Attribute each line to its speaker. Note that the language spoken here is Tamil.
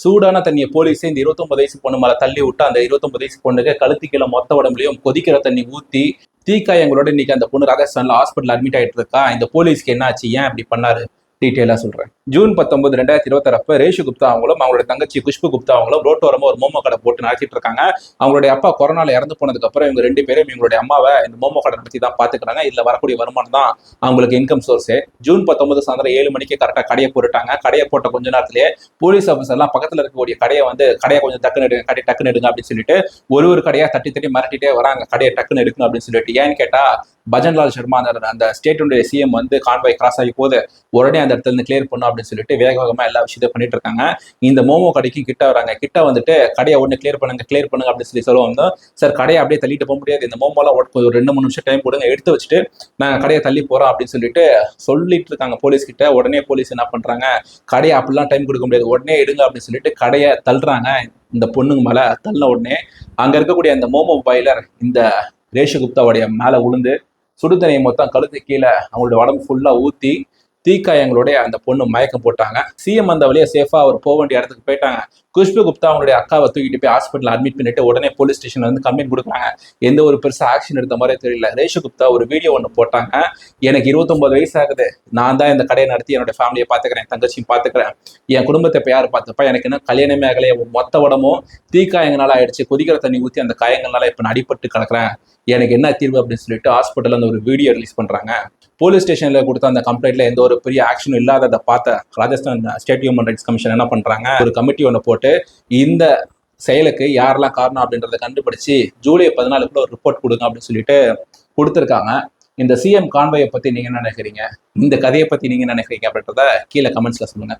Speaker 1: சூடான தண்ணியை போலீஸே இந்த 29 வயசு பொண்ணு மேல தள்ளி விட்டு அந்த 29 வயசு பொண்ணுக்கு கழுத்து கீழே மொத்த உடம்புலையும் கொதிக்கிற தண்ணி ஊத்தி தீக்காயங்களோட இன்னைக்கு அந்த பொண்ணு ராஜஸ்தான்ல ஹாஸ்பிட்டல் அட்மிட் ஆயிட்டு இருக்கா. இந்த போலீஸ்க்கு என்ன ஆச்சு, ஏன் அப்படி பண்ணாரு, டீட்டெயிலா சொல்றேன். ஜூன் 19, 2026 ரேஷு குப்தா அவங்களும் அவங்களோட தங்கச்சி குஷ்பு குப்தா அவங்களும் ரோட்டோரமா ஒரு மோமோ கடை போட்டு நடத்திட்டு இருக்காங்க. அவங்களுடைய அப்பா கொரோனால இறந்து போனதுக்கு அப்புறம் இவங்க 2 பேரும் இவங்களுடைய அம்மாவை இந்த மோமோ கடை நடத்தி தான் பாத்துக்கிறாங்க. இதுல வரக்கூடிய வருமானம் தான் அவங்களுக்கு இன்கம் சோர்ஸ். ஜூன் 19 சாயந்தரம் 7 மணிக்கு கரெக்டா கடையை போட்டுட்டாங்க. கடையை போட்ட கொஞ்ச நேரத்திலேயே போலீஸ் ஆஃபீஸர் எல்லாம் பக்கத்துல இருக்கக்கூடிய கடையை கொஞ்சம் டக்குன்னு எடுங்க, கடை டக்குன்னு எடுங்க அப்படின்னு சொல்லிட்டு ஒரு கடையா தட்டி மிரட்டிட்டே வராங்க, கடையை டக்குன்னு எடுக்கணும் அப்படின்னு சொல்லிட்டு. ஏன்னு கேட்டா பஜன்லால் சர்மா அந்த ஸ்டேட்டுடைய சிஎம் வந்து கான்வாய் கிராஸ் ஆகி போது உடனே அந்த இடத்துல இருந்து கிளியர் பண்ணும் அப்படின்னு சொல்லிட்டு வேகமா எல்லா விஷயத்தையும் பண்ணிட்டு இருக்காங்க. இந்த மோமோ கடைக்கு கிட்ட வராங்க. கிட்ட வந்துட்டு கடையை ஒண்ணு கிளியர் பண்ணுங்க அப்படின்னு சொல்லி சொல்லுவாங்க. சார் கடையை அப்படியே தள்ளிட்டு போக முடியாது, இந்த மோமோலாம் ஒரு 2-3 நிமிஷம் டைம் கொடுங்க, எடுத்து வச்சுட்டு நாங்க கடையை தள்ளி போறோம் அப்படின்னு சொல்லிட்டு இருக்காங்க போலீஸ் கிட்ட. உடனே போலீஸ் என்ன பண்றாங்க, கடையை அப்படிலாம் டைம் கொடுக்க முடியாது, உடனே எடுங்க அப்படின்னு சொல்லிட்டு கடையை தள்ளுறாங்க. இந்த பொண்ணுங்க மேல தள்ள உடனே அங்க இருக்கக்கூடிய அந்த மோமோ பாய்லர் இந்த ரேஷு குப்தாவுடைய மேல விழுந்து சுடுதண்ணியை மொத்தம் கழுத்து கீழே அவங்களுடைய உடம்பு ஃபுல்லா ஊத்தி தீக்காயங்களோட அந்த பொண்ணு மயக்கம் போட்டாங்க. சிஎம் அந்த வழியா சேஃபா அவர் போக வேண்டிய இடத்துக்கு போயிட்டாங்க. குஷ்பு குப்தா அவங்களுடைய அக்காவை தூக்கிட்டு போய் ஹாஸ்பிட்டல் அட்மிட் பண்ணிட்டு உடனே போலீஸ் ஸ்டேஷன்ல வந்து கம்ப்ளைண்ட் கொடுக்குறாங்க. எந்த ஒரு பெருசா ஆக்ஷன் எடுத்த மாதிரி தெரியல. ரேஷு குப்தா ஒரு வீடியோ ஒன்று போட்டாங்க. எனக்கு 29 வயசு ஆகுது, நான் தான் இந்த கடையை நடத்தி என்னோட ஃபேமிலியை பாத்துக்கிறேன், தங்கச்சியும் பாத்துக்கிறேன், என் குடும்பத்தை இப்ப யாரு பார்த்துப்பா, எனக்கு என்ன கல்யாணமே ஆகலையே, மொத்த உடம்பும் தீக்காயங்களால ஆயிடுச்சு, கொதிக்கிற தண்ணி ஊத்தி அந்த காயங்கள்னால இப்ப நான் அடிபட்டு கிடக்குறேன், எனக்கு என்ன தீர்வு அப்படின்னு சொல்லிட்டு ஹாஸ்பிட்டல் அந்த ஒரு வீடியோ ரிலீஸ் பண்றாங்க. போலீஸ் ஸ்டேஷன்ல கொடுத்த அந்த கம்ப்ளைண்ட்ல எந்த ஒரு பெரிய ஆக்ஷனும் இல்லாததை பார்த்த Rajasthan State Human Rights Commission என்ன பண்றாங்க, ஒரு கமிட்டி ஒன்று போட்டு இந்த செயலுக்கு யாரெல்லாம் காரணம் அப்படின்றத கண்டுபிடிச்சு ஜூலை 14 ஒரு ரிப்போர்ட் கொடுங்க அப்படின்னு சொல்லிட்டு கொடுத்துருக்காங்க. இந்த சிஎம் கான்வாயை பத்தி நீங்க என்ன நினைக்கிறீங்க, இந்த கதையை பத்தி நீங்க என்ன நினைக்கிறீங்க அப்படின்றத கீழே கமெண்ட்ஸ்ல சொல்லுங்க.